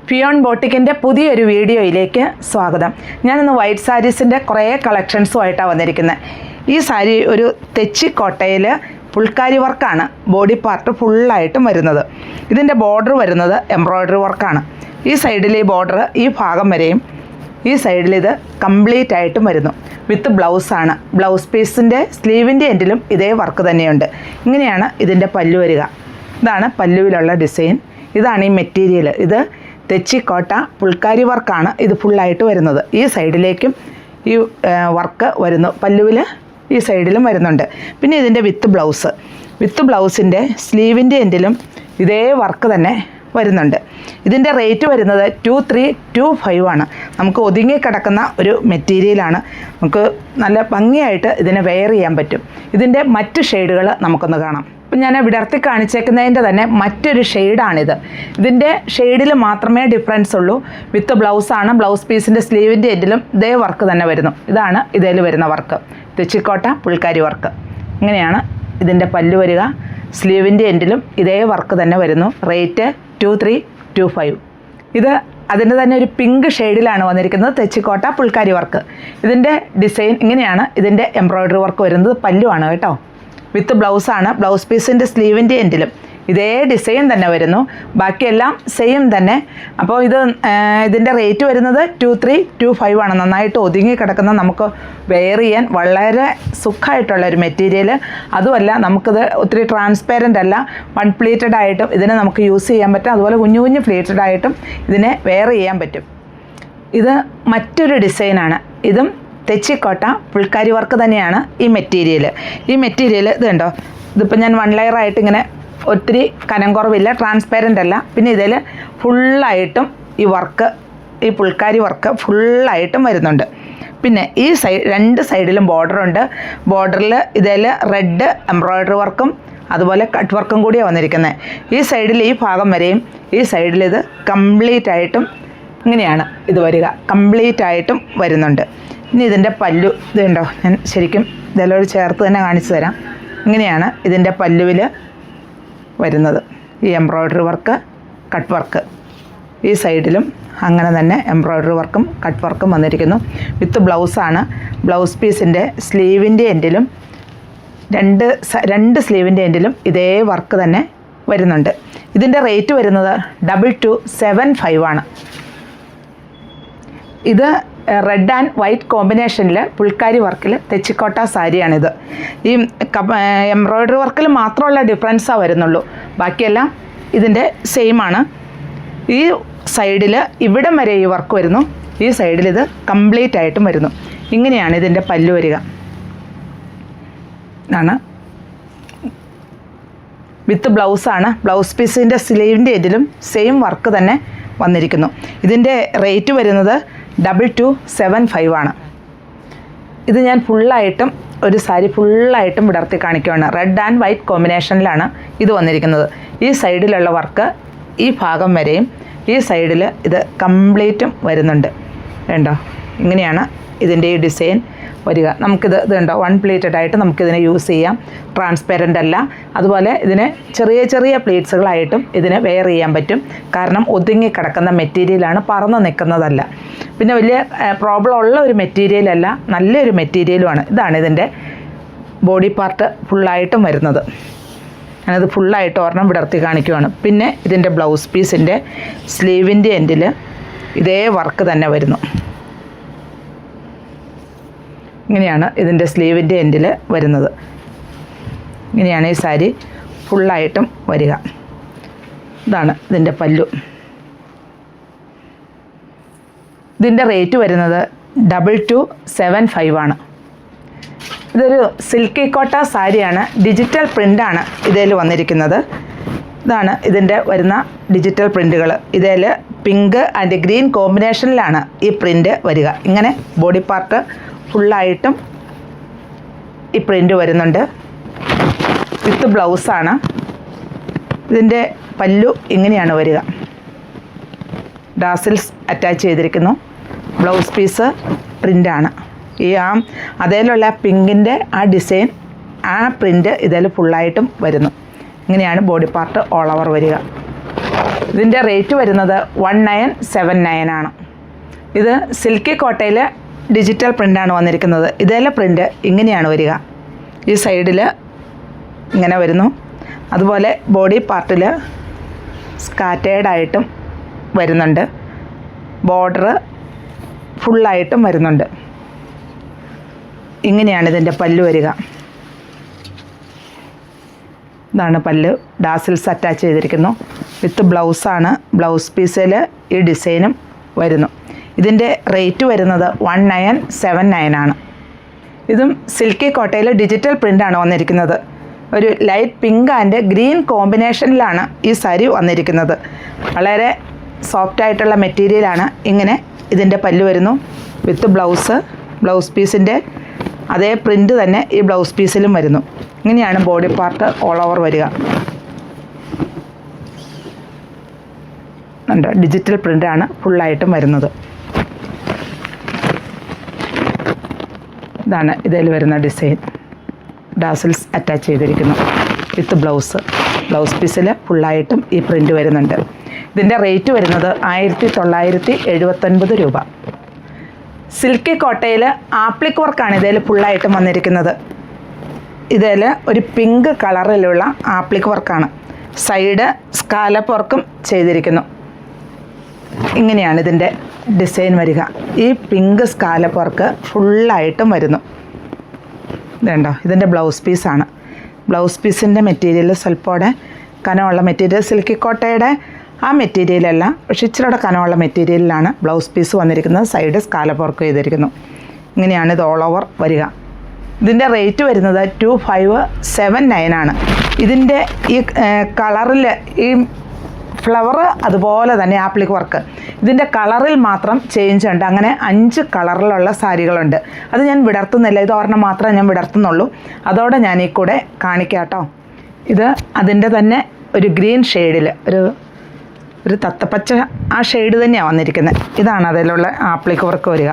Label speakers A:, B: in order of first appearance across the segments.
A: ഫിയോൺ ബോട്ടിക്കിൻ്റെ പുതിയൊരു വീഡിയോയിലേക്ക് സ്വാഗതം. ഞാനിന്ന് വൈറ്റ് സാരീസിൻ്റെ കുറേ കളക്ഷൻസുമായിട്ടാണ് വന്നിരിക്കുന്നത്. ഈ സാരി ഒരു തെച്ചിക്കോട്ടയിൽ പുൾക്കാരി വർക്കാണ് ബോഡി പാർട്ട് ഫുള്ളായിട്ടും വരുന്നത്. ഇതിൻ്റെ ബോർഡർ വരുന്നത് എംബ്രോയ്ഡറി വർക്കാണ്. ഈ സൈഡിൽ ഈ ബോർഡർ ഈ ഭാഗം വരെയും ഈ സൈഡിൽ ഇത് കംപ്ലീറ്റ് ആയിട്ടും വരുന്നു. വിത്ത് ബ്ലൗസാണ്. ബ്ലൗസ് പീസിൻ്റെ സ്ലീവിൻ്റെ എൻഡിലും ഇതേ വർക്ക് തന്നെയുണ്ട്. ഇങ്ങനെയാണ് ഇതിൻ്റെ പല്ലു വരിക. ഇതാണ് പല്ലുവിലുള്ള ഡിസൈൻ. ഇതാണ് ഈ മെറ്റീരിയൽ. ഇത് തെച്ചിക്കോട്ട പുൾക്കാരി വർക്കാണ് ഇത് ഫുള്ളായിട്ട് വരുന്നത്. ഈ സൈഡിലേക്കും ഈ വർക്ക് വരുന്നു. പല്ലുവിൽ ഈ സൈഡിലും വരുന്നുണ്ട്. പിന്നെ ഇതിൻ്റെ വിത്ത് ബ്ലൗസിൻ്റെ സ്ലീവിൻ്റെ എൻഡിലും ഇതേ വർക്ക് തന്നെ വരുന്നുണ്ട്. ഇതിൻ്റെ റേറ്റ് വരുന്നത് 2325 ആണ്. നമുക്ക് ഒതുങ്ങിക്കിടക്കുന്ന ഒരു മെറ്റീരിയലാണ്. നമുക്ക് നല്ല ഭംഗിയായിട്ട് ഇതിനെ വെയർ ചെയ്യാൻ പറ്റും. ഇതിൻ്റെ മറ്റ് ഷെയ്ഡുകൾ നമുക്കൊന്ന് കാണാം. അപ്പം ഞാൻ വിടർത്തി കാണിച്ചേക്കുന്നതിൻ്റെ തന്നെ മറ്റൊരു ഷെയ്ഡാണിത്. ഇതിൻ്റെ ഷെയ്ഡിൽ മാത്രമേ ഡിഫറൻസ് ഉള്ളൂ. വിത്ത് ബ്ലൗസാണ്. ബ്ലൗസ് പീസിൻ്റെ സ്ലീവിൻ്റെ എൻഡിലും ഇതേ വർക്ക് തന്നെ വരുന്നു. ഇതാണ് ഇതിൽ വരുന്ന വർക്ക്. തെച്ചിക്കോട്ട പുൾക്കാരി വർക്ക്. ഇങ്ങനെയാണ് ഇതിൻ്റെ പല്ലു വരിക. സ്ലീവിൻ്റെ എൻഡിലും ഇതേ വർക്ക് തന്നെ വരുന്നു. റേറ്റ് 2325. ഇത് അതിൻ്റെ തന്നെ ഒരു പിങ്ക് ഷെയ്ഡിലാണ് വന്നിരിക്കുന്നത്. തെച്ചിക്കോട്ട പുൾക്കാരി വർക്ക്. ഇതിൻ്റെ ഡിസൈൻ ഇങ്ങനെയാണ്. ഇതിൻ്റെ എംബ്രോയ്ഡറി വർക്ക് വരുന്നത് പല്ലുവാണ് കേട്ടോ. വിത്ത് ബ്ലൗസാണ്. ബ്ലൗസ് പീസിൻ്റെ സ്ലീവിൻ്റെ എൻഡിലും ഇതേ ഡിസൈൻ തന്നെ വരുന്നു. ബാക്കിയെല്ലാം സെയിം തന്നെ. അപ്പോൾ ഇതിൻ്റെ റേറ്റ് വരുന്നത് 2325 ആണ്. നന്നായിട്ട് ഒതുങ്ങി കിടക്കുന്ന, നമുക്ക് വെയർ ചെയ്യാൻ വളരെ സുഖമായിട്ടുള്ളൊരു മെറ്റീരിയൽ. അതുമല്ല, നമുക്കിത് ഒത്തിരി ട്രാൻസ്പെറൻ്റ് അല്ല. വൺ പ്ലീറ്റഡ് ആയിട്ടും ഇതിനെ നമുക്ക് യൂസ് ചെയ്യാൻ പറ്റും. അതുപോലെ കുഞ്ഞു പ്ലീറ്റഡ് ആയിട്ടും ഇതിനെ വെയർ ചെയ്യാൻ പറ്റും. ഇത് മറ്റൊരു ഡിസൈനാണ്. ഇതും തെച്ചിക്കോട്ട പുൾക്കാരി വർക്ക് തന്നെയാണ് ഈ മെറ്റീരിയൽ. ഇത് കണ്ടോ. ഇതിപ്പോൾ ഞാൻ 1 ലെയറായിട്ട് ഇങ്ങനെ ഒത്തിരി കനം കുറവില്ല, ട്രാൻസ്പെറൻ്റ് അല്ല. പിന്നെ ഇതിൽ ഫുള്ളായിട്ടും ഈ വർക്ക്, ഈ പുൾക്കാരി വർക്ക് ഫുള്ളായിട്ടും വരുന്നുണ്ട്. പിന്നെ ഈ രണ്ട് സൈഡിലും ബോർഡറുണ്ട്. ബോർഡറിൽ ഇതിൽ റെഡ് എംബ്രോയ്ഡറി വർക്കും അതുപോലെ കട്ട് വർക്കും കൂടിയാണ് വന്നിരിക്കുന്നത്. ഈ സൈഡിൽ ഈ ഭാഗം വരെയും ഈ സൈഡിൽ ഇത് കംപ്ലീറ്റ് ആയിട്ടും ഇങ്ങനെയാണ് ഇത് വരിക. കംപ്ലീറ്റ് ആയിട്ടും വരുന്നുണ്ട്. ഇനി ഇതിൻ്റെ പല്ലു ഇതുണ്ടോ. ഞാൻ ശരിക്കും ഇതെല്ലാം ചേർത്ത് തന്നെ കാണിച്ചു തരാം. ഇങ്ങനെയാണ് ഇതിൻ്റെ പല്ലുവിൽ വരുന്നത്. ഈ എംബ്രോയ്ഡറി വർക്ക്, കട്ട് വർക്ക്. ഈ സൈഡിലും അങ്ങനെ തന്നെ എംബ്രോയ്ഡറി വർക്കും കട്ട് വർക്കും വന്നിരിക്കുന്നു. വിത്ത് ബ്ലൗസാണ്. ബ്ലൗസ് പീസിൻ്റെ സ്ലീവിൻ്റെ എൻഡിലും രണ്ട് സ്ലീവിൻ്റെ എൻഡിലും ഇതേ വർക്ക് തന്നെ വരുന്നുണ്ട്. ഇതിൻ്റെ റേറ്റ് വരുന്നത് 2275 ആണ്. ഇത് റെഡ് ആൻഡ് വൈറ്റ് കോമ്പിനേഷനിൽ പുൾക്കാരി വർക്കിൽ തെച്ചിക്കോട്ട സാരിയാണിത്. ഈ എംബ്രോയ്ഡറി വർക്കിൽ മാത്രമുള്ള ഡിഫറൻസാണ് വരുന്നുള്ളൂ. ബാക്കിയെല്ലാം ഇതിൻ്റെ സെയിമാണ്. ഈ സൈഡിൽ ഇവിടം വരെ ഈ വർക്ക് വരുന്നു. ഈ സൈഡിൽ ഇത് കംപ്ലീറ്റ് ആയിട്ടും വരുന്നു. ഇങ്ങനെയാണ് ഇതിൻ്റെ പല്ലു വരിക. ആണ് വിത്ത് ബ്ലൗസാണ്. ബ്ലൗസ് പീസിൻ്റെ സ്ലീവിൻ്റെ എൻഡിലും സെയിം വർക്ക് തന്നെ വന്നിരിക്കുന്നു. ഇതിൻ്റെ റേറ്റ് വരുന്നത് 2275 ആണ്. ഇത് ഞാൻ ഫുള്ളായിട്ടും ഒരു സാരി ഫുള്ളായിട്ടും വിടർത്തി കാണിക്കുകയാണ്. റെഡ് ആൻഡ് വൈറ്റ് കോമ്പിനേഷനിലാണ് ഇത് വന്നിരിക്കുന്നത്. ഈ സൈഡിലുള്ള വർക്ക് ഈ ഭാഗം വരെയും ഈ സൈഡിൽ ഇത് കംപ്ലീറ്റും വരുന്നുണ്ട്. കണ്ടോ. ഇങ്ങനെയാണ് ഇതിൻ്റെ ഈ ഡിസൈൻ വരിക. നമുക്കിത് കണ്ടോ, വൺ പ്ലീറ്റഡ് ആയിട്ട് നമുക്കിതിനെ യൂസ് ചെയ്യാം. ട്രാൻസ്പെറൻ്റ് അല്ല. അതുപോലെ ഇതിനെ ചെറിയ പ്ലീറ്റ്സുകളായിട്ടും ഇതിനെ വെയർ ചെയ്യാൻ പറ്റും. കാരണം ഒതുങ്ങി കിടക്കുന്ന മെറ്റീരിയലാണ്, പറന്ന് നിൽക്കുന്നതല്ല. പിന്നെ വലിയ പ്രോബ്ലം ഉള്ള ഒരു മെറ്റീരിയലല്ല, നല്ലൊരു മെറ്റീരിയലുമാണ്. ഇതാണ് ഇതിൻ്റെ ബോഡി പാർട്ട് ഫുള്ളായിട്ടും വരുന്നത്. ഞാനത് ഫുള്ളായിട്ട് ഒരെണ്ണം വിടർത്തി കാണിക്കുവാണ്. പിന്നെ ഇതിൻ്റെ ബ്ലൗസ് പീസിൻ്റെ സ്ലീവിൻ്റെ എൻഡിൽ ഇതേ വർക്ക് തന്നെ വരുന്നു. ഇങ്ങനെയാണ് ഇതിൻ്റെ സ്ലീവിൻ്റെ എൻഡിൽ വരുന്നത്. ഇങ്ങനെയാണ് ഈ സാരി ഫുള്ളായിട്ടും വരിക. ഇതാണ് ഇതിൻ്റെ പല്ലു. ഇതിൻ്റെ റേറ്റ് വരുന്നത് 2275 ആണ്. ഇതൊരു സിൽക്കി കോട്ട സാരിയാണ്. ഡിജിറ്റൽ പ്രിൻ്റാണ് ഇതിൽ വന്നിരിക്കുന്നത്. ഇതാണ് ഇതിൻ്റെ വരുന്ന ഡിജിറ്റൽ പ്രിൻ്റുകൾ. ഇതിൽ പിങ്ക് ആൻഡ് ഗ്രീൻ കോമ്പിനേഷനിലാണ് ഈ പ്രിൻ്റ് വരിക. ഇങ്ങനെ ബോഡി പാർട്ട് ഫുള്ളായിട്ടും ഈ പ്രിൻ്റ് വരുന്നുണ്ട്. വിത്ത് ബ്ലൗസാണ്. ഇതിൻ്റെ പല്ലു ഇങ്ങനെയാണ് വരിക. ഡാസിൽസ് അറ്റാച്ച് ചെയ്തിരിക്കുന്നു. ബ്ലൗസ് പീസ് പ്രിൻ്റാണ്. അതിലുള്ള പിങ്കിൻ്റെ ആ ഡിസൈൻ, ആ പ്രിൻ്റ് ഇതിൽ ഫുള്ളായിട്ടും വരുന്നു. ഇങ്ങനെയാണ് ബോഡി പാർട്ട് ഓൾ ഓവർ വരിക. ഇതിൻ്റെ റേറ്റ് വരുന്നത് 1979 ആണ്. ഇത് സിൽക്കി കോട്ടയിൽ ഡിജിറ്റൽ പ്രിൻ്റാണ് വന്നിരിക്കുന്നത്. ഇതേലെ പ്രിൻ്റ് ഇങ്ങനെയാണ് വരിക. ഈ സൈഡിൽ ഇങ്ങനെ വരുന്നു. അതുപോലെ ബോഡി പാർട്ടിൽ സ്കാറ്റേർഡായിട്ടും വരുന്നുണ്ട്. ബോർഡർ ഫുള്ളായിട്ടും വരുന്നുണ്ട്. ഇങ്ങനെയാണ് ഇതിൻ്റെ പല്ല് വരിക. ഇതാണ് പല്ല്. ഡാസിൽസ് അറ്റാച്ച് ചെയ്തിരിക്കുന്നു. വിത്ത് ബ്ലൗസാണ്. ബ്ലൗസ് പീസിൽ ഈ ഡിസൈനും വരുന്നു. ഇതിൻ്റെ റേറ്റ് വരുന്നത് 1979 ആണ്. ഇതും സിൽക്കി കോട്ടയിൽ ഡിജിറ്റൽ പ്രിൻ്റാണ് വന്നിരിക്കുന്നത്. ഒരു ലൈറ്റ് പിങ്ക് ആൻഡ് ഗ്രീൻ കോമ്പിനേഷനിലാണ് ഈ സാരി വന്നിരിക്കുന്നത്. വളരെ സോഫ്റ്റായിട്ടുള്ള മെറ്റീരിയലാണ്. ഇങ്ങനെ ഇതിൻ്റെ പല്ല് വരുന്നു. വിത്ത് ബ്ലൗസ് പീസിൻ്റെ അതേ പ്രിൻ്റ് തന്നെ ഈ ബ്ലൗസ് പീസിലും വരുന്നു. ഇങ്ങനെയാണ് ബോഡി പാർട്ട് ഓൾ ഓവർ വരിക. ഉണ്ട്, ഡിജിറ്റൽ പ്രിൻ്റാണ് ഫുള്ളായിട്ടും വരുന്നത്. ഇതാണ് ഇതിൽ വരുന്ന ഡിസൈൻ. ഡാസിൽസ് അറ്റാച്ച് ചെയ്തിരിക്കുന്നു. വിത്ത് ബ്ലൗസ് പീസിൽ ഫുള്ളായിട്ടും ഈ പ്രിൻ്റ് വരുന്നുണ്ട്. ഇതിൻ്റെ റേറ്റ് വരുന്നത് 1979 രൂപ. സിൽക്കി കോട്ടയിൽ ആപ്ലിക് വർക്കാണ് ഇതിൽ ഫുള്ളായിട്ടും വന്നിരിക്കുന്നത്. ഇതിൽ ഒരു പിങ്ക് കളറിലുള്ള ആപ്ലിക് വർക്കാണ്. സൈഡ് സ്കാലപ്പ് വർക്കും ചെയ്തിരിക്കുന്നു. ഇങ്ങനെയാണ് ഇതിൻ്റെ ഡിസൈൻ വരിക. ഈ പിങ്ക് സ്കാലപ്പ് വർക്ക് ഫുള്ളായിട്ടും വരുന്നു. ഇതുണ്ടോ, ഇതിൻ്റെ ബ്ലൗസ് പീസാണ്. ബ്ലൗസ് പീസിൻ്റെ മെറ്റീരിയൽ സ്വല്പം കനമുള്ള മെറ്റീരിയൽ. സിൽക്കി കോട്ടയുടെ ആ മെറ്റീരിയലല്ല, പക്ഷേ ഇച്ചിരിയുടെ കനമുള്ള മെറ്റീരിയലിലാണ് ബ്ലൗസ് പീസ് വന്നിരിക്കുന്നത്. സൈഡ് സ്കാലപ്പ് വർക്ക് ചെയ്തിരിക്കുന്നു. ഇങ്ങനെയാണ് ഇത് ഓൾ ഓവർ വരിക. ഇതിൻ്റെ റേറ്റ് വരുന്നത് 2579 ആണ്. ഇതിൻ്റെ ഈ കളറിൽ ഈ ഫ്ലവർ അതുപോലെ തന്നെ ആപ്ലിക് വർക്ക്. ഇതിൻ്റെ കളറിൽ മാത്രം ചേഞ്ച് ഉണ്ട്. അങ്ങനെ 5 കളറിലുള്ള സാരികളുണ്ട്. അത് ഞാൻ വിടർത്തുന്നില്ല. ഇത് ഒരെണ്ണം മാത്രമേ ഞാൻ വിടർത്തുന്നുള്ളൂ. അതോടെ ഞാൻ ഈ കൂടെ കാണിക്കാം കേട്ടോ. ഇത് അതിൻ്റെ തന്നെ ഒരു ഗ്രീൻ ഷെയ്ഡിൽ ഒരു തത്തപ്പച്ച ആ ഷെയ്ഡ് തന്നെയാണ് വന്നിരിക്കുന്നത്. ഇതാണ് അതിലുള്ള ആപ്ലിക് വർക്ക് വരിക.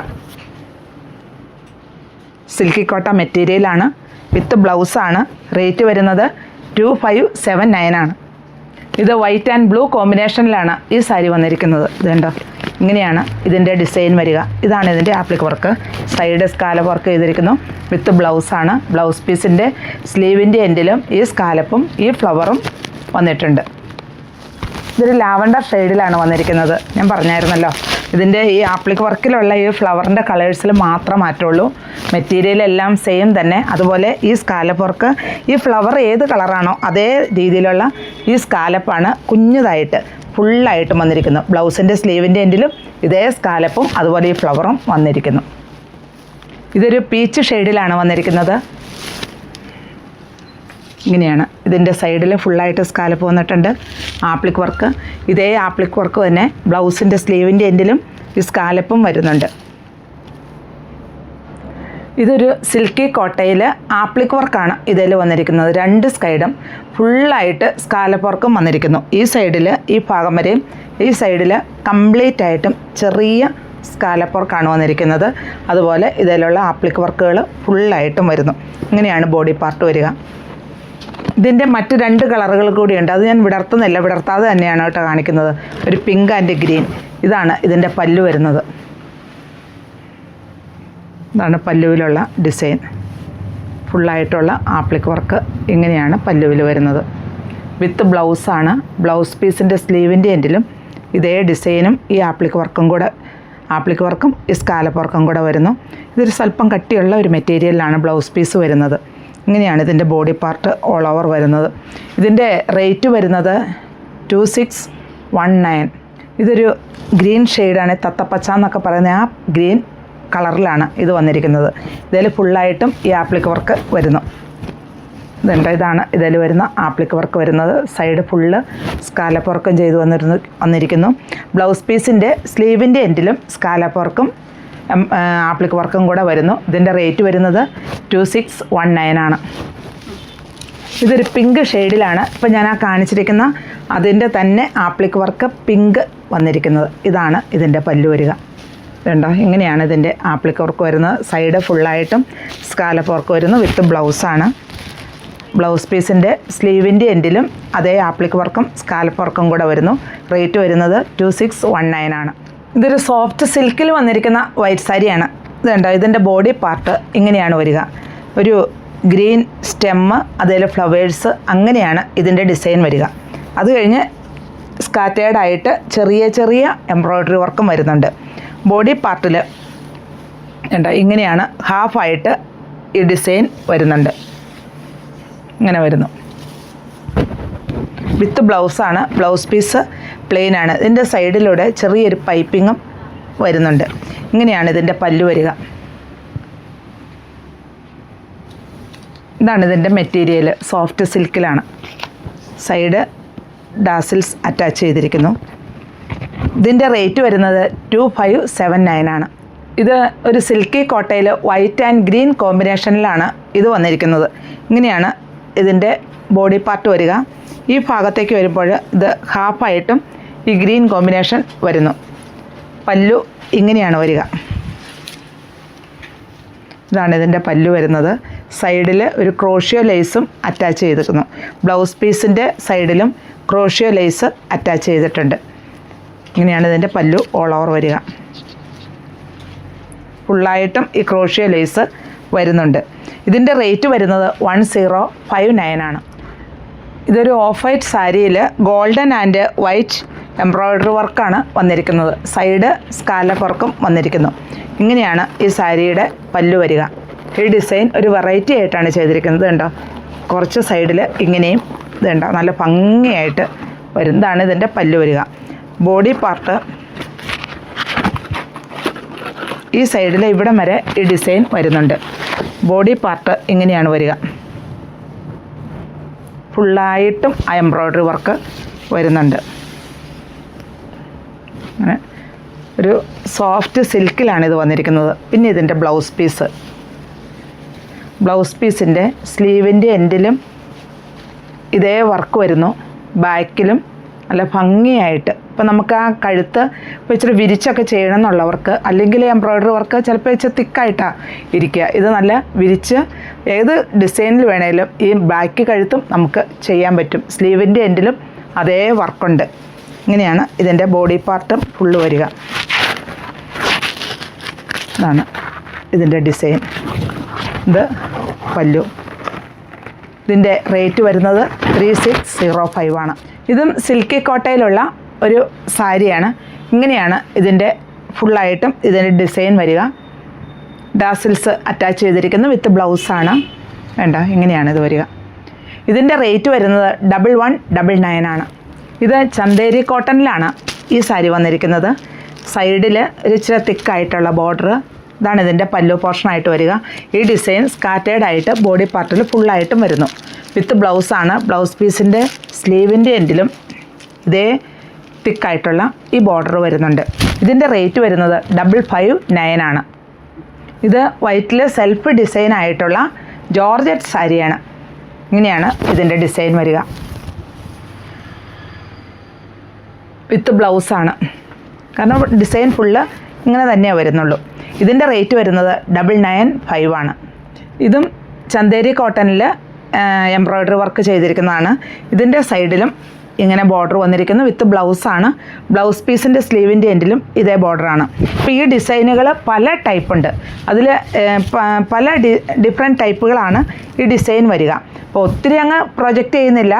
A: സിൽക്കി കോട്ട മെറ്റീരിയലാണ്. വിത്ത് ബ്ലൗസാണ്. റേറ്റ് വരുന്നത് 2579 ആണ്. ഇത് വൈറ്റ് ആൻഡ് ബ്ലൂ കോമ്പിനേഷനിലാണ് ഈ സാരി വന്നിരിക്കുന്നത്. ഇതുണ്ടോ, ഇങ്ങനെയാണ് ഇതിൻ്റെ ഡിസൈൻ വരിക. ഇതാണ് ഇതിൻ്റെ appliqué work. Side scallop work ചെയ്തിരിക്കുന്നു. വിത്ത് ബ്ലൗസാണ്. ബ്ലൗസ് പീസിൻ്റെ സ്ലീവിൻ്റെ എൻഡിലും ഈ സ്കാലപ്പും ഈ ഫ്ലവറും വന്നിട്ടുണ്ട്. ഇതൊരു ലാവണ്ടർ ഷെയ്ഡിലാണ് വന്നിരിക്കുന്നത്. ഞാൻ പറഞ്ഞായിരുന്നല്ലോ, ഇതിൻ്റെ ഈ ആപ്ലിക് വർക്കിലുള്ള ഈ ഫ്ലവറിൻ്റെ കളേഴ്സിൽ മാത്രം മാറ്റമുള്ളൂ. മെറ്റീരിയൽ എല്ലാം സെയിം തന്നെ. അതുപോലെ ഈ സ്കാലപ്പ് വർക്ക്, ഈ ഫ്ലവർ ഏത് കളറാണോ അതേ രീതിയിലുള്ള ഈ സ്കാലപ്പാണ് കുഞ്ഞതായിട്ട് ഫുള്ളായിട്ടും വന്നിരിക്കുന്നു. ബ്ലൗസിൻ്റെ സ്ലീവിൻ്റെ എൻഡിലും ഇതേ സ്കാലപ്പും അതുപോലെ ഈ ഫ്ലവറും വന്നിരിക്കുന്നു. ഇതൊരു പീച്ച് ഷെയ്ഡിലാണ് വന്നിരിക്കുന്നത്. ഇങ്ങനെയാണ് ഇതിൻ്റെ സൈഡിൽ ഫുള്ളായിട്ട് സ്കാലപ്പ് വന്നിട്ടുണ്ട്. ആപ്ലിക് വർക്ക്, ഇതേ ആപ്ലിക് വർക്ക് തന്നെ ബ്ലൗസിൻ്റെ സ്ലീവിൻ്റെ എൻഡിലും ഈ സ്കാലപ്പും വരുന്നുണ്ട്. ഇതൊരു സിൽക്കി കോട്ടയിൽ ആപ്ലിക് വർക്കാണ് ഇതിൽ വന്നിരിക്കുന്നത്. 2 സൈഡും ഫുള്ളായിട്ട് സ്കാലപ്പ് വർക്കും വന്നിരിക്കുന്നു. ഈ സൈഡിൽ ഈ ഭാഗം വരെയും ഈ സൈഡിൽ കംപ്ലീറ്റ് ആയിട്ടും ചെറിയ സ്കാലപ്പ് വർക്കാണ് വന്നിരിക്കുന്നത്. അതുപോലെ ഇതിലുള്ള ആപ്ലിക് വർക്കുകൾ ഫുള്ളായിട്ടും വരുന്നു. ഇങ്ങനെയാണ് ബോഡി പാർട്ട് വരിക. ഇതിൻ്റെ മറ്റ് 2 കളറുകൾ കൂടിയുണ്ട്. അത് ഞാൻ വിടർത്തുന്നില്ല, വിടർത്താതെ തന്നെയാണ് കേട്ടോ കാണിക്കുന്നത്. ഒരു പിങ്ക് ആൻഡ് ഗ്രീൻ. ഇതാണ് ഇതിൻ്റെ പല്ലു വരുന്നത്. ഇതാണ് പല്ലുവിലുള്ള ഡിസൈൻ. ഫുള്ളായിട്ടുള്ള ആപ്ലിക് വർക്ക് ഇങ്ങനെയാണ് പല്ലുവിൽ വരുന്നത്. വിത്ത് ബ്ലൗസാണ്. ബ്ലൗസ് പീസിൻ്റെ സ്ലീവിൻ്റെ എൻഡിലും ഇതേ ഡിസൈനും ഈ ആപ്ലിക് വർക്കും ഈ സ്കാലപ്പ് വർക്കും കൂടെ വരുന്നു. ഇതൊരു സ്വല്പം കട്ടിയുള്ള ഒരു മെറ്റീരിയലിലാണ് ബ്ലൗസ് പീസ് വരുന്നത്. ഇങ്ങനെയാണ് ഇതിൻ്റെ ബോഡി പാർട്ട് ഓൾ ഓവർ വരുന്നത്. ഇതിൻ്റെ റേറ്റ് വരുന്നത് 2619. ഇതൊരു ഗ്രീൻ ഷെയ്ഡാണ്. തത്തപ്പച്ച എന്നൊക്കെ പറയുന്ന ആ ഗ്രീൻ കളറിലാണ് ഇത് വന്നിരിക്കുന്നത്. ഇതിൽ ഫുള്ളായിട്ടും ഈ ആപ്ലിക് വർക്ക് വരുന്നു. ഇതാണ് ഇതിൽ വരുന്ന ആപ്ലിക് വർക്ക് വരുന്നത്. സൈഡ് ഫുള്ള് സ്കാലപ്പ് വർക്കും ചെയ്ത് വന്നിരിക്കുന്നു. ബ്ലൗസ് പീസിൻ്റെ സ്ലീവിൻ്റെ എൻഡിലും സ്കാലപ്പ് വർക്കും ആപ്ലിക് വർക്കും കൂടെ വരുന്നു. ഇതിൻ്റെ റേറ്റ് വരുന്നത് 2619 ആണ്. ഇതൊരു പിങ്ക് ഷെയ്ഡിലാണ് ഇപ്പം ഞാൻ കാണിച്ചിരിക്കുന്ന അതിൻ്റെ തന്നെ ആപ്ലിക് വർക്ക് പിങ്ക് വന്നിരിക്കുന്നത്. ഇതാണ് ഇതിൻ്റെ പല്ലു വരിക. ഇതുണ്ടോ, ഇങ്ങനെയാണ് ഇതിൻ്റെ ആപ്ലിക് വർക്ക് വരുന്നത്. സൈഡ് ഫുള്ളായിട്ടും സ്കാലപ്പ് വർക്ക് വരുന്നു. വിത്ത് ബ്ലൗസാണ്. ബ്ലൗസ് പീസിൻ്റെ സ്ലീവിൻ്റെ എൻഡിലും അതേ ആപ്ലിക് വർക്കും സ്കാലപ്പ് വർക്കും കൂടെ വരുന്നു. റേറ്റ് വരുന്നത് 2619 ആണ്. ഇതൊരു സോഫ്റ്റ് സിൽക്കിൽ വന്നിരിക്കുന്ന വൈറ്റ് സാരിയാണ്. ഇതുണ്ടോ, ഇതിൻ്റെ ബോഡി പാർട്ട് ഇങ്ങനെയാണ് വരിക. ഒരു ഗ്രീൻ സ്റ്റെമ്മ്, അതേപോലെ ഫ്ലവേഴ്സ്, അങ്ങനെയാണ് ഇതിൻ്റെ ഡിസൈൻ വരിക. അത് കഴിഞ്ഞ് സ്കാറ്റേർഡായിട്ട് ചെറിയ ചെറിയ എംബ്രോയ്ഡറി വർക്കും വരുന്നുണ്ട്. ബോഡി പാർട്ടിൽ ഉണ്ടോ, ഇങ്ങനെയാണ് ഹാഫായിട്ട് ഈ ഡിസൈൻ വരുന്നുണ്ട്. ഇങ്ങനെ വരുന്നു. വിത്ത് ബ്ലൗസാണ്. ബ്ലൗസ് പീസ് പ്ലെയിൻ ആണ്. ഇതിൻ്റെ സൈഡിലൂടെ ചെറിയൊരു പൈപ്പിങ്ങും വരുന്നുണ്ട്. ഇങ്ങനെയാണ് ഇതിൻ്റെ പല്ലു വരിക. ഇതാണ് ഇതിൻ്റെ മെറ്റീരിയൽ. സോഫ്റ്റ് സിൽക്കിലാണ്. സൈഡ് ഡാസിൽസ് അറ്റാച്ച് ചെയ്തിരിക്കുന്നു. ഇതിൻ്റെ റേറ്റ് വരുന്നത് 2579 ആണ്. ഇത് ഒരു സിൽക്കി കോട്ടയിൽ വൈറ്റ് ആൻഡ് ഗ്രീൻ കോമ്പിനേഷനിലാണ് ഇത് വന്നിരിക്കുന്നത്. ഇങ്ങനെയാണ് ഇതിൻ്റെ ബോഡി പാർട്ട് വരിക. ഈ ഭാഗത്തേക്ക് വരുമ്പോൾ ഇത് ഹാഫായിട്ടും ഈ ഗ്രീൻ കോമ്പിനേഷൻ വരുന്നു. പല്ലു ഇങ്ങനെയാണ് വരിക. ഇതാണ് ഇതിൻ്റെ പല്ലു വരുന്നത്. സൈഡിൽ ഒരു ക്രോഷ്യോ ലേസും അറ്റാച്ച് ചെയ്തിരിക്കുന്നു. ബ്ലൗസ് പീസിൻ്റെ സൈഡിലും ക്രോഷ്യോ ലേസ് അറ്റാച്ച് ചെയ്തിട്ടുണ്ട്. ഇങ്ങനെയാണ് ഇതിൻ്റെ പല്ലു ഓൾ ഓവർ വരിക. ഫുള്ളായിട്ടും ഈ ക്രോഷ്യോ ലേസ് വരുന്നുണ്ട്. ഇതിൻ്റെ റേറ്റ് വരുന്നത് 1059 ആണ്. ഇതൊരു ഓഫ് വൈറ്റ് സാരിയിൽ ഗോൾഡൻ ആൻഡ് വൈറ്റ് എംബ്രോയ്ഡറി വർക്കാണ് വന്നിരിക്കുന്നത്. സൈഡ് സ്കാലപ്പ് വർക്കും വന്നിരിക്കുന്നു. ഇങ്ങനെയാണ് ഈ സാരിയുടെ പല്ലു വരിക. ഈ ഡിസൈൻ ഒരു വെറൈറ്റി ആയിട്ടാണ് ചെയ്തിരിക്കുന്നത്. കണ്ടോ, കുറച്ച് സൈഡിൽ ഇങ്ങനെയും ഇതുണ്ടോ, നല്ല ഭംഗിയായിട്ട് വരുന്നതാണ് ഇതിൻ്റെ പല്ലു വരിക. ബോഡി പാർട്ട് ഈ സൈഡിൽ ഇവിടം വരെ ഈ ഡിസൈൻ വരുന്നുണ്ട്. ബോഡി പാർട്ട് ഇങ്ങനെയാണ് വരിക. ഫുള്ളായിട്ടും ആ എംബ്രോയ്ഡറി വർക്ക് വരുന്നുണ്ട്. അങ്ങനെ ഒരു സോഫ്റ്റ് സിൽക്കിലാണ് ഇത് വന്നിരിക്കുന്നത്. പിന്നെ ഇതിൻ്റെ ബ്ലൗസ് പീസ്. ബ്ലൗസ് പീസിൻ്റെ സ്ലീവിൻ്റെ എൻഡിലും ഇതേ വർക്ക് വരുന്നു. ബാക്കിലും നല്ല ഭംഗിയായിട്ട്. ഇപ്പം നമുക്ക് ആ കഴുത്ത് ഇപ്പോൾ ഇച്ചിരി വിരിച്ചൊക്കെ ചെയ്യണം എന്നുള്ളവർക്ക്, അല്ലെങ്കിൽ എംബ്രോയ്ഡറി വർക്ക് ചിലപ്പോൾ ഇച്ചിരി തിക്കായിട്ടാണ് ഇരിക്കുക. ഇത് നല്ല വിരിച്ച് ഏത് ഡിസൈനിൽ വേണേലും ഈ ബാക്ക് കഴുത്തും നമുക്ക് ചെയ്യാൻ പറ്റും. സ്ലീവിൻ്റെ എൻഡിലും അതേ വർക്കുണ്ട്. ഇങ്ങനെയാണ് ഇതിൻ്റെ ബോഡി പാർട്ടും ഫുള്ള് വരിക. ഇതാണ് ഇതിൻ്റെ ഡിസൈൻ. ഇത് പല്ലു. ഇതിൻ്റെ റേറ്റ് വരുന്നത് 3605 ആണ്. ഇതും സിൽക്കി കോട്ടയിലുള്ള ഒരു സാരിയാണ്. ഇങ്ങനെയാണ് ഇതിൻ്റെ ഫുള്ളായിട്ടും ഇതിൻ്റെ ഡിസൈൻ വരിക. ഡാസിൽസ് അറ്റാച്ച് ചെയ്തിരിക്കുന്നു. വിത്ത് ബ്ലൗസാണ്. വേണ്ട, ഇങ്ങനെയാണ് ഇത് വരിക. ഇതിൻ്റെ റേറ്റ് വരുന്നത് 1199 ആണ്. ഇത് ചന്തേരി കോട്ടണിലാണ് ഈ സാരി വന്നിരിക്കുന്നത്. സൈഡിൽ ഒരു ഇച്ചിരി തിക്കായിട്ടുള്ള ബോർഡർ. ഇതാണ് ഇതിൻ്റെ പല്ലു പോർഷനായിട്ട് വരിക. ഈ ഡിസൈൻ സ്കാറ്റേർഡായിട്ട് ബോഡി പാർട്ടിൽ ഫുള്ളായിട്ടും വരുന്നു. വിത്ത് ബ്ലൗസാണ്. ബ്ലൗസ് പീസിൻ്റെ സ്ലീവിൻ്റെ എൻഡിലും ഇതേ തിക്കായിട്ടുള്ള ഈ ബോർഡർ വരുന്നുണ്ട്. ഇതിൻ്റെ റേറ്റ് വരുന്നത് 559 ആണ്. ഇത് വൈറ്റിൽ സെൽഫ് ഡിസൈൻ ആയിട്ടുള്ള ജോർജറ്റ് സാരിയാണ്. ഇങ്ങനെയാണ് ഇതിൻ്റെ ഡിസൈൻ വരിക. വിത്ത് ബ്ലൗസാണ്. കാരണം ഡിസൈൻ ഫുള്ള് ഇങ്ങനെ തന്നെയാണ് വരുന്നുള്ളൂ. ഇതിൻ്റെ റേറ്റ് വരുന്നത് 995 ആണ്. ഇതും ചന്തേരി കോട്ടണിൽ എംബ്രോയ്ഡറി വർക്ക് ചെയ്തിരിക്കുന്നതാണ്. ഇതിൻ്റെ സൈഡിലും ഇങ്ങനെ ബോർഡർ വന്നിരിക്കുന്നു. വിത്ത് ബ്ലൗസാണ്. ബ്ലൗസ് പീസിൻ്റെ സ്ലീവിൻ്റെ എൻഡിലും ഇതേ ബോർഡറാണ്. ഇപ്പോൾ ഈ ഡിസൈനുകൾ പല ടൈപ്പുണ്ട്. അതിൽ പല ഡിഫറെൻറ്റ് ടൈപ്പുകളാണ് ഈ ഡിസൈൻ വരിക. അപ്പോൾ ഒത്തിരി അങ്ങ് പ്രൊജക്റ്റ് ചെയ്യുന്നില്ല,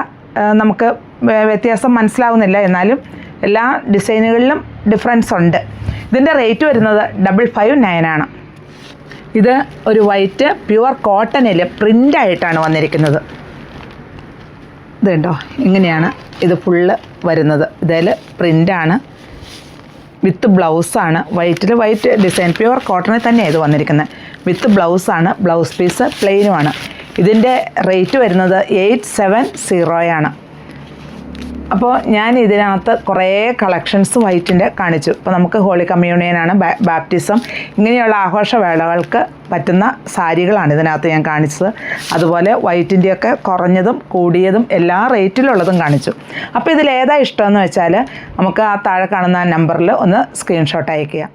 A: നമുക്ക് വ്യത്യാസം മനസ്സിലാവുന്നില്ല. എന്നാലും എല്ലാ ഡിസൈനുകളിലും ഡിഫറൻസ് ഉണ്ട്. ഇതിൻ്റെ റേറ്റ് വരുന്നത് 559 ആണ്. ഇത് ഒരു വൈറ്റ് പ്യുവർ കോട്ടണിൽ പ്രിൻ്റായിട്ടാണ് വന്നിരിക്കുന്നത്. ഇതുണ്ടോ, ഇങ്ങനെയാണ് ഇത് ഫുള്ള് വരുന്നത്. ഇതിൽ പ്രിൻ്റാണ്. വിത്ത് ബ്ലൗസാണ്. വൈറ്റിൽ വൈറ്റ് ഡിസൈൻ പ്യുവർ കോട്ടണിൽ തന്നെയാണ് ഇത് വന്നിരിക്കുന്നത്. വിത്ത് ബ്ലൗസാണ്. ബ്ലൗസ് പീസ് പ്ലെയിനുമാണ്. ഇതിൻ്റെ റേറ്റ് വരുന്നത് 870 ആണ്. അപ്പോൾ ഞാൻ ഇതിനകത്ത് കുറേ കളക്ഷൻസ് വൈറ്റിൻ്റെ കാണിച്ചു. ഇപ്പോൾ നമുക്ക് ഹോളി കമ്മ്യൂണിയനാണ്, ബാപ്റ്റിസം, ഇങ്ങനെയുള്ള ആഘോഷവേളകൾക്ക് പറ്റുന്ന സാരികളാണ് ഇതിനകത്ത് ഞാൻ കാണിച്ചത്. അതുപോലെ വൈറ്റിൻ്റെയൊക്കെ കുറഞ്ഞതും കൂടിയതും എല്ലാ റേറ്റിലുള്ളതും കാണിച്ചു. അപ്പോൾ ഇതിലേതാ ഇഷ്ടമെന്ന് വെച്ചാൽ നമുക്ക് ആ താഴെ കാണുന്ന നമ്പറിൽ ഒന്ന് സ്ക്രീൻഷോട്ട് അയയ്ക്കുക.